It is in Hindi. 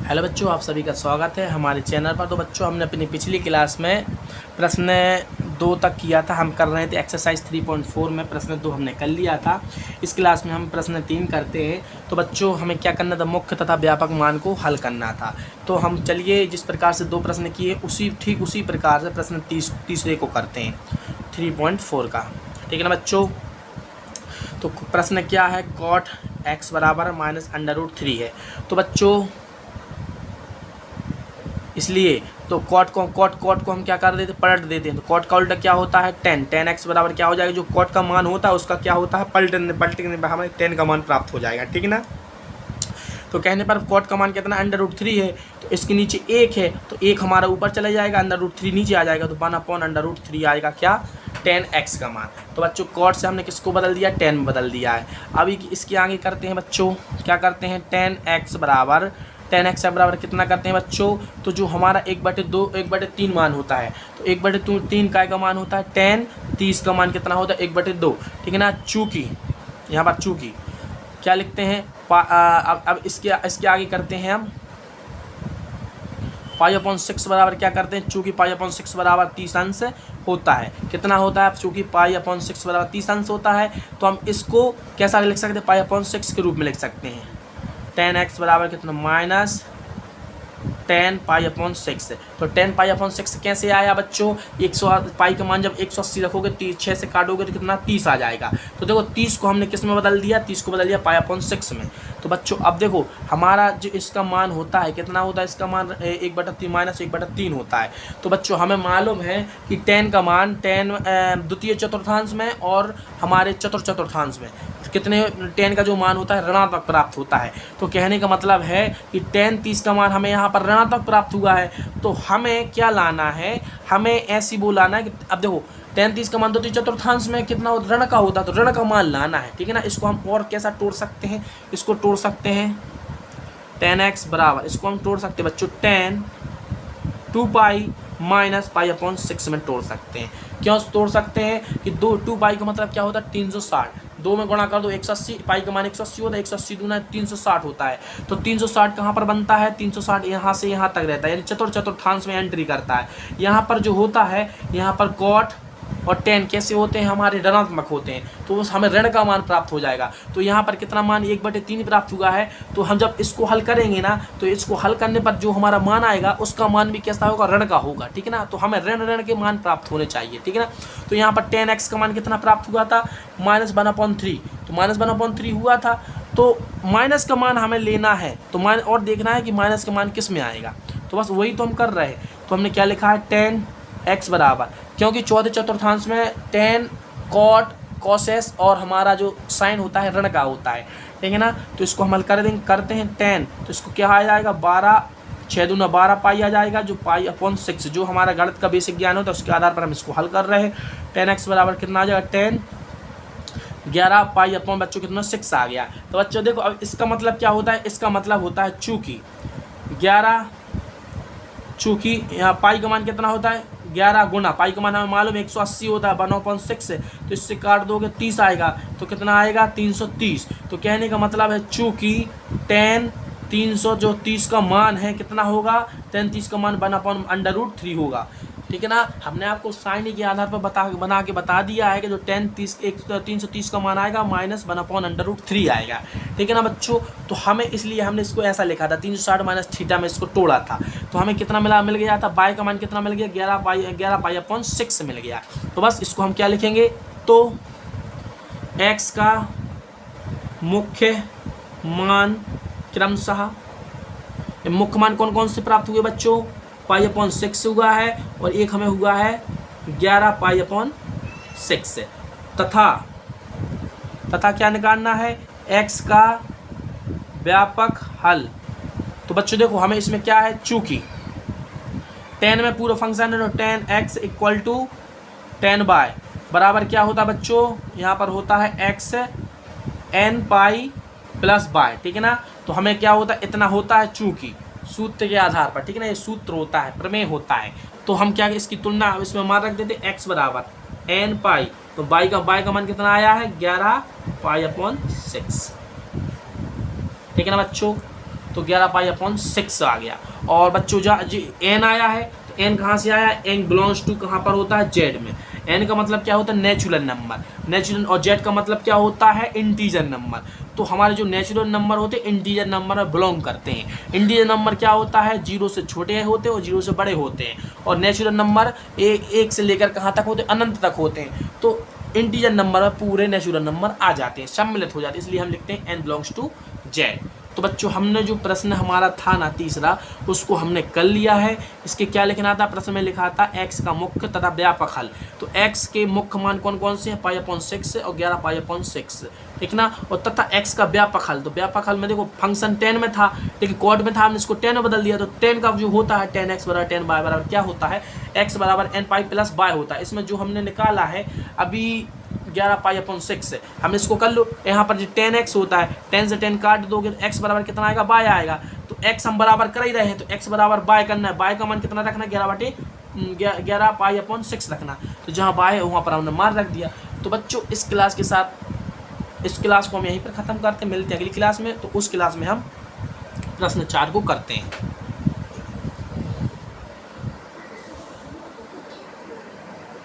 हेलो बच्चों, आप सभी का स्वागत है हमारे चैनल पर। तो बच्चों, हमने अपनी पिछली क्लास में प्रश्न 2 तक किया था। हम कर रहे थे एक्सरसाइज 3.4 में प्रश्न 2 हमने कर लिया था। इस क्लास में हम प्रश्न 3 करते हैं। तो बच्चों, हमें क्या करना था? मुख्य तथा व्यापक मान को हल करना था। तो हम चलिए जिस प्रकार से 2 प्रश्न किए उसी प्रकार से प्रश्न तीसरे को करते हैं 3.4 का। ठीक है ना बच्चों? तो प्रश्न क्या है? कॉट x बराबर -√3 है। तो बच्चों, इसलिए तो कॉट को हम क्या कर देते? पलट देते हैं। तो कॉट का उल्टा क्या होता है? 10 x बराबर क्या हो जाएगा? जो कॉट का मान होता है उसका क्या होता है? पलटने पर हमें 10 का मान प्राप्त हो जाएगा। ठीक है ना? तो कहने पर कॉट का मान कितना? √3 है। तो इसके नीचे 1 है, तो 1 हमारा ऊपर चला जाएगा, √3 नीचे आ जाएगा, तो 1/√3 आएगा क्या? 10x का मान। तो बच्चों, कॉट से हमने किसको बदल दिया? 10 में बदल दिया है। अभी इसके आगे करते हैं बच्चों, क्या करते हैं? 10x बराबर कितना करते हैं बच्चों? तो जो हमारा 1/2 1/3 मान होता है, तो 1/3 का मान होता है 10, 30 का मान कितना होता है? 1/2। ठीक है ना? चूँकि यहाँ पर चूँकि क्या लिखते हैं? अब इसके आगे करते हैं हम π/6 बराबर क्या करते हैं? चूँकि π/6 बराबर 30 अंश होता है। कितना होता है? चूँकि π/6 बराबर 30 अंश होता है, तो हम इसको कैसा लिख सकते हैं? π/6 के रूप में लिख सकते हैं। 10x बराबर कितना? -10π/6। तो 10π/6 कैसे आया बच्चों? 100 पाई का मान जब 180 रखोगे, 6 से काटोगे तो कितना? 30 आ जाएगा। तो देखो 30 को हमने किस में बदल दिया? 30 को बदल दिया π/6 में। तो बच्चों, अब देखो हमारा जो इसका मान होता है कितना होता है? इसका मान 1/3 होता है। तो बच्चों, हमें मालूम है कि 10 का मान 10 द्वितीय चतुर्थांश में और हमारे चतुर्थांश में कितने 10 का जो मान होता है ऋणात्मक प्राप्त होता है। तो कहने का मतलब है कि 10-30 का मान हमें यहाँ पर ऋणात्मक प्राप्त हुआ है। तो हमें क्या लाना है? हमें ऐसी वो लाना है कि अब देखो 10-30 का मान द्वितीय चतुर्थांश में कितना ऋण का होता है, तो ऋण का मान लाना है। ठीक है ना? इसको हम और कैसा तोड़ सकते हैं? इसको तोड़ सकते हैं 10x बराबर, इसको हम तोड़ सकते हैं बच्चों 10 2π - π/6 में तोड़ सकते हैं। क्यों तोड़ सकते हैं? कि 2π का मतलब क्या होता है? 360। 2 में गुणा कर दो 180, पाई का मान 180 होता है, 180 दूना 360 होता है। तो 360 कहाँ पर बनता है? 360 यहाँ से यहाँ तक रहता है, यानी चतुर्थांश में एंट्री करता है। यहाँ पर जो होता है, यहाँ पर कॉट और 10 कैसे होते हैं? हमारे ऋणात्मक होते हैं, तो हमें ऋण का मान प्राप्त हो जाएगा। तो यहाँ पर कितना मान? 1/3 प्राप्त हुआ है। तो हम जब इसको हल करेंगे ना, तो इसको हल करने पर जो हमारा मान आएगा उसका मान भी कैसा होगा? ऋण का होगा। ठीक है ना? तो हमें ऋण के मान प्राप्त होने चाहिए। ठीक है ना? तो यहाँ पर 10x का मान कितना प्राप्त हुआ था? -1/3। तो -1/3 हुआ था, तो माइनस का मान हमें लेना है। तो मान और देखना है कि माइनस का मान किस में आएगा। तो बस वही तो हम कर रहे हैं। तो हमने क्या लिखा है? 10x बराबर, क्योंकि चौथे चतुर्थांश में 10 कॉट कॉसेस और हमारा जो साइन होता है ऋण का होता है। ठीक है ना? तो इसको हम हल करते हैं 10, तो इसको क्या आ जाएगा? 12 6 दूना 12 पाई आ जाएगा, जो π/6 जो हमारा गणित का बेसिक ज्ञान होता है उसके आधार पर हम इसको हल कर रहे हैं। 10x बराबर कितना आ जाएगा? 10 11 π/ बच्चों कितना? 6 आ गया। तो बच्चों देखो, अब इसका मतलब क्या होता है? इसका मतलब होता है चूँकि 11, चूँकि यहाँ पाई का मान कितना होता है? 11 गुना पाई का मान हमें मालूम 180 होता है 1/6 से, तो इससे काट दोगे 30 आएगा, तो कितना आएगा? 330। तो कहने का मतलब है चूँकि 10 300 जो 30 का मान है कितना होगा? 10-30 का मान 1/√3 होगा। ठीक है ना? हमने आपको साइन के आधार पर बना के बता दिया है कि जो 330 का मान आएगा -1/√3 आएगा। ठीक है ना बच्चों? तो हमें इसलिए हमने इसको ऐसा लिखा था 360 - थीटा में इसको तोड़ा था। तो हमें कितना मिल गया था? बाय का मान कितना मिल गया? 11π/6 मिल गया। तो बस इसको हम क्या लिखेंगे? तो x का मुख्य मान क्रमशः, मुख्य मान कौन कौन से प्राप्त हुए बच्चों? π/6 हुआ है और एक हमें हुआ है 11π/6। तथा क्या निकालना है? x का व्यापक हल। तो बच्चों देखो, हमें इसमें क्या है? चूँकि 10 में पूरा फंक्शन है, तो 10x = 10y बराबर क्या होता है बच्चों? यहाँ पर होता है x n π + y। ठीक है ना? तो हमें क्या होता है? इतना होता है चूँकि सूत्र के आधार पर। ठीक है ना? ये सूत्र होता है, प्रमेय होता है। तो हम क्या इसकी तुलना इसमें मान रख देते x बराबर n π, तो y का मान कितना आया है? 11π/6। ठीक है ना बच्चों? तो 11 पाई अपॉन 6 आ गया। और बच्चों जी एन आया है, तो एन कहाँ से आया, एन बिलोंग्स टू कहाँ पर होता है, जेड में। एन का मतलब क्या होता है, नेचुरल नंबर, नेचुरल, और जेड का मतलब क्या होता है, इंटीजर नंबर। तो हमारे जो नेचुरल नंबर होते हैं इंटीजर नंबर में बिलोंग करते हैं। इंटीजर नंबर क्या होता है, 0 से छोटे होते हैं और 0 से बड़े होते हैं, और नेचुरल नंबर एक से लेकर कहाँ तक होते हैं, अनंत तक होते हैं। तो इंटीजर नंबर में पूरे नेचुरल नंबर आ जाते हैं, सम्मिलित हो जाते हैं, इसलिए हम लिखते हैं एन बिलोंग्स टू जेड। तो बच्चों हमने जो प्रश्न हमारा था ना तीसरा, उसको हमने कर लिया है। इसके क्या लिखना था, प्रश्न में लिखा था x का मुख्य तथा व्यापक हल। तो x के मुख्य मान कौन कौन से हैं, पाई अपॉन 6 और 11 पाई अपॉन 6, ठीक ना। और तथा x का व्यापक हल, तो व्यापक हल में देखो फंक्शन 10 में था, लेकिन कोड में था, हमने इसको 10 में बदल दिया। तो 10 का जो होता है 10x बराबर 10y बराबर क्या होता है, x बराबर n पाई प्लस y होता है। इसमें जो हमने निकाला है अभी 11 पाई अपॉन 6 है, हम इसको कर लो। यहाँ पर जो 10x होता है, 10 से 10 काट दोगे तो x बराबर कितना आएगा, y आएगा। तो x हम बराबर कर ही रहे हैं, तो x बराबर y करना है। y का मान कितना रखना है, 11 पाई अपॉन 6 रखना। तो जहाँ y है वहाँ पर हमने मान रख दिया। तो बच्चों इस क्लास के साथ, इस क्लास को हम यहीं पर ख़त्म करते हैं, मिलते हैं अगली क्लास में। तो उस क्लास में हम प्रश्न 4 को करते हैं।